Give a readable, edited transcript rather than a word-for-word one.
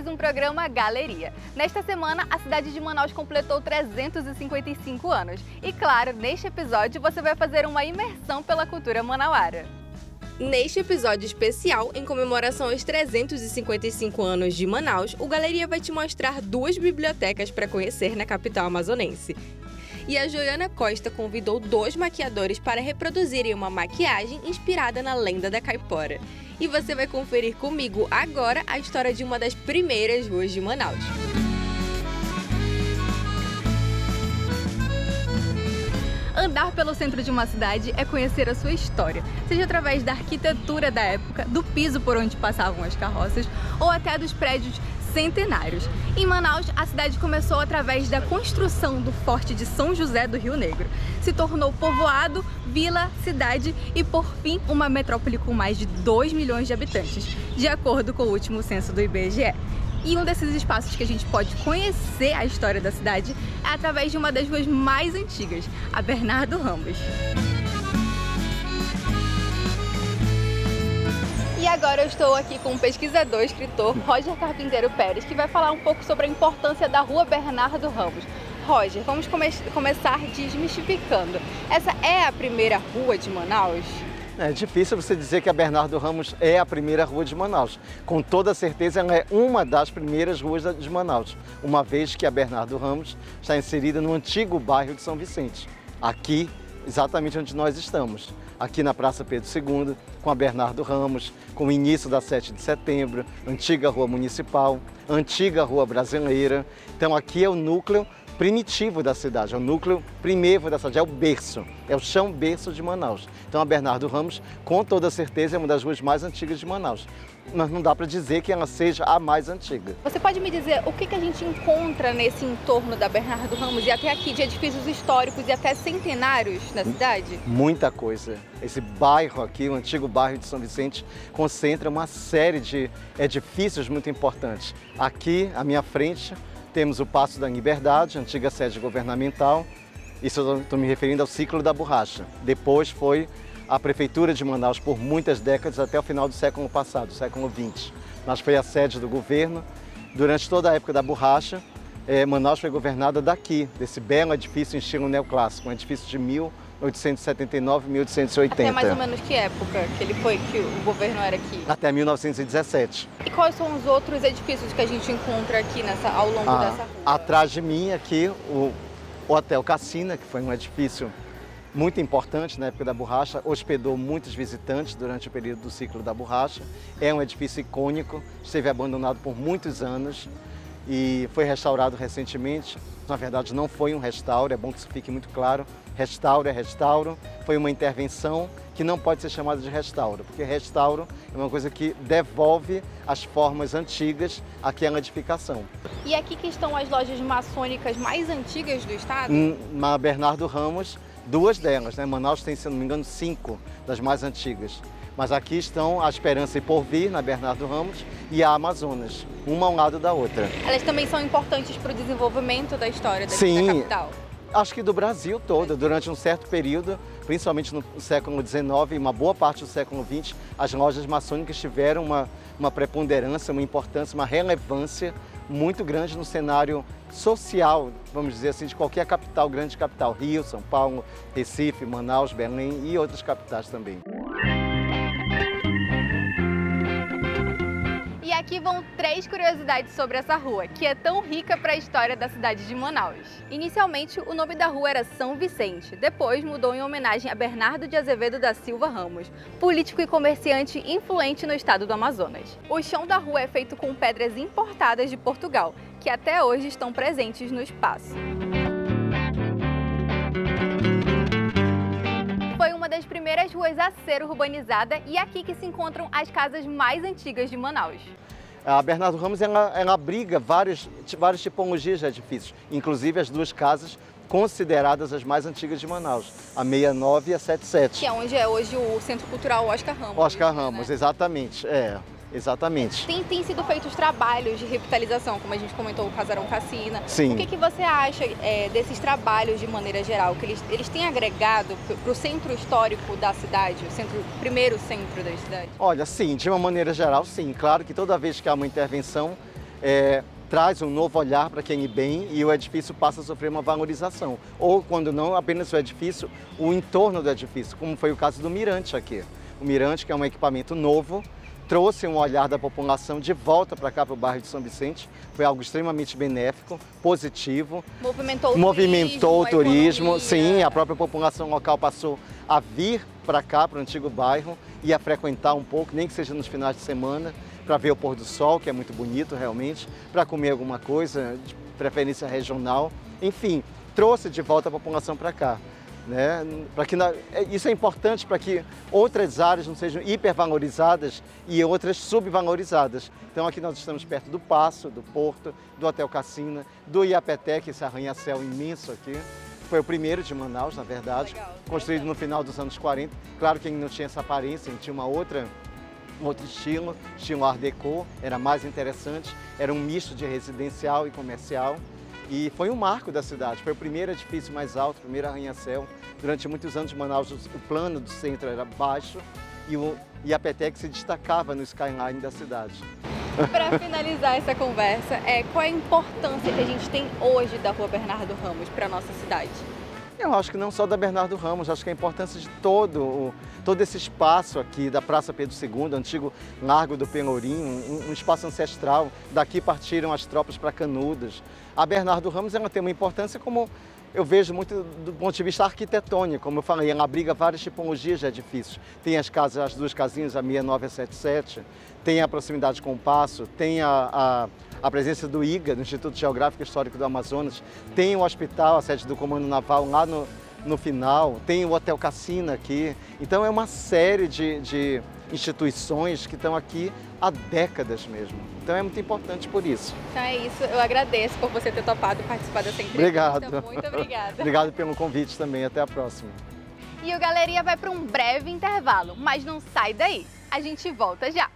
mais um programa Galeria. Nesta semana, a cidade de Manaus completou 355 anos. E claro, neste episódio você vai fazer uma imersão pela cultura manauara. Neste episódio especial, em comemoração aos 355 anos de Manaus, o Galeria vai te mostrar duas bibliotecas para conhecer na capital amazonense. E a Joiana Costa convidou dois maquiadores para reproduzirem uma maquiagem inspirada na lenda da Caipora. E você vai conferir comigo agora a história de uma das primeiras ruas de Manaus. Andar pelo centro de uma cidade é conhecer a sua história, seja através da arquitetura da época, do piso por onde passavam as carroças ou até dos prédios centenários. Em Manaus, a cidade começou através da construção do Forte de São José do Rio Negro. Se tornou povoado, vila, cidade e, por fim, uma metrópole com mais de 2 milhões de habitantes, de acordo com o último censo do IBGE. E um desses espaços que a gente pode conhecer a história da cidade é através de uma das ruas mais antigas, a Bernardo Ramos. E agora eu estou aqui com o pesquisador e escritor Roger Carpinteiro Pérez, que vai falar um pouco sobre a importância da Rua Bernardo Ramos. Roger, vamos começar desmistificando. Essa é a primeira rua de Manaus? É difícil você dizer que a Bernardo Ramos é a primeira rua de Manaus. Com toda certeza, ela é uma das primeiras ruas de Manaus, uma vez que a Bernardo Ramos está inserida no antigo bairro de São Vicente, aqui exatamente onde nós estamos, aqui na Praça Pedro II, com a Bernardo Ramos, com o início da 7 de setembro, antiga Rua Municipal, antiga Rua Brasileira. Então aqui é o núcleo primitivo da cidade, é o núcleo primeiro da cidade, é o berço, é o chão berço de Manaus. Então a Bernardo Ramos, com toda certeza, é uma das ruas mais antigas de Manaus. Mas não dá para dizer que ela seja a mais antiga. Você pode me dizer o que a gente encontra nesse entorno da Bernardo Ramos e até aqui de edifícios históricos e até centenários na cidade? Muita coisa. Esse bairro aqui, o antigo bairro de São Vicente, concentra uma série de edifícios muito importantes. Aqui, à minha frente, temos o Paço da Liberdade, antiga sede governamental. Isso eu estou me referindo ao ciclo da borracha. Depois foi a Prefeitura de Manaus por muitas décadas, até o final do século passado, século XX. Mas foi a sede do governo. Durante toda a época da borracha, Manaus foi governada daqui, desse belo edifício em estilo neoclássico, um edifício de 1879, 1880. Até mais ou menos que época que o governo era aqui? Até 1917. E quais são os outros edifícios que a gente encontra aqui ao longo dessa rua? Atrás de mim aqui, o Hotel Cassina, que foi um edifício muito importante na época da borracha, hospedou muitos visitantes durante o período do ciclo da borracha. É um edifício icônico, esteve abandonado por muitos anos e foi restaurado recentemente. Na verdade, não foi um restauro, é bom que isso fique muito claro. Restauro é restauro, foi uma intervenção que não pode ser chamada de restauro, porque restauro é uma coisa que devolve as formas antigas àquela edificação. E aqui que estão as lojas maçônicas mais antigas do estado? Na Bernardo Ramos, duas delas, né? Manaus tem, se não me engano, 5 das mais antigas. Mas aqui estão a Esperança e Porvir, na Bernardo Ramos, e a Amazonas, uma ao lado da outra. Elas também são importantes para o desenvolvimento da história da capital? Acho que do Brasil todo, durante um certo período, principalmente no século XIX e uma boa parte do século XX, as lojas maçônicas tiveram uma preponderância, uma importância, uma relevância muito grande no cenário social, vamos dizer assim, de qualquer capital, grande capital, Rio, São Paulo, Recife, Manaus, Belém e outras capitais também. E aqui vão 3 curiosidades sobre essa rua, que é tão rica para a história da cidade de Manaus. Inicialmente, o nome da rua era São Vicente, depois mudou em homenagem a Bernardo de Azevedo da Silva Ramos, político e comerciante influente no estado do Amazonas. O chão da rua é feito com pedras importadas de Portugal, que até hoje estão presentes no espaço. Foi uma das primeiras ruas a ser urbanizada e aqui que se encontram as casas mais antigas de Manaus. A Bernardo Ramos ela abriga várias tipologias de edifícios, inclusive as duas casas consideradas as mais antigas de Manaus, a 69 e a 77. Que é onde é hoje o Centro Cultural Oscar Ramos. Oscar Ramos, né? Exatamente. Exatamente. Tem sido feitos trabalhos de revitalização, como a gente comentou, o Casarão Cassina. Sim. O que você acha desses trabalhos de maneira geral? Que eles têm agregado para o centro histórico da cidade, o primeiro centro da cidade? Olha, sim, de uma maneira geral, sim. Claro que toda vez que há uma intervenção, traz um novo olhar para quem é bem e o edifício passa a sofrer uma valorização. Ou, quando não, apenas o edifício, o entorno do edifício, como foi o caso do Mirante aqui. O Mirante, que é um equipamento novo, trouxe um olhar da população de volta para cá, para o bairro de São Vicente. Foi algo extremamente benéfico, positivo. Movimentou o turismo. Sim, a própria população local passou a vir para cá, para o antigo bairro, e a frequentar um pouco, nem que seja nos finais de semana, para ver o pôr do sol, que é muito bonito realmente, para comer alguma coisa, de preferência regional. Enfim, trouxe de volta a população para cá. Né? Isso é importante para que outras áreas não sejam hipervalorizadas e outras subvalorizadas. Então aqui nós estamos perto do Paço, do Porto, do Hotel Cassina, do Iapetec, esse arranha-céu imenso aqui. Foi o primeiro de Manaus, na verdade, construído no final dos anos 40. Claro que ele não tinha essa aparência, ele tinha um outro estilo Art Deco, era mais interessante, era um misto de residencial e comercial. E foi um marco da cidade, foi o primeiro edifício mais alto, o primeiro arranha-céu. Durante muitos anos de Manaus, o plano do centro era baixo e o Iapetec se destacava no skyline da cidade. Para finalizar essa conversa, qual é a importância que a gente tem hoje da Rua Bernardo Ramos para a nossa cidade? Eu acho que não só da Bernardo Ramos, acho que a importância de todo esse espaço aqui da Praça Pedro II, antigo Largo do Pelourinho, um espaço ancestral. Daqui partiram as tropas para Canudos. A Bernardo Ramos ela tem uma importância como eu vejo muito do ponto de vista arquitetônico, como eu falei, ela abriga várias tipologias de edifícios. Tem as duas casinhas, a 69 e a 77, tem a proximidade com o Paço, tem a presença do IGA, do Instituto Geográfico e Histórico do Amazonas, tem o hospital, a sede do Comando Naval lá no final, tem o Hotel Cassina aqui. Então é uma série de instituições que estão aqui há décadas mesmo. Então é muito importante por isso. Então é isso, eu agradeço por você ter topado participar dessa entrevista. Obrigado. Muito obrigada. Obrigado pelo convite também, até a próxima. E o Galeria vai para um breve intervalo, mas não sai daí, a gente volta já.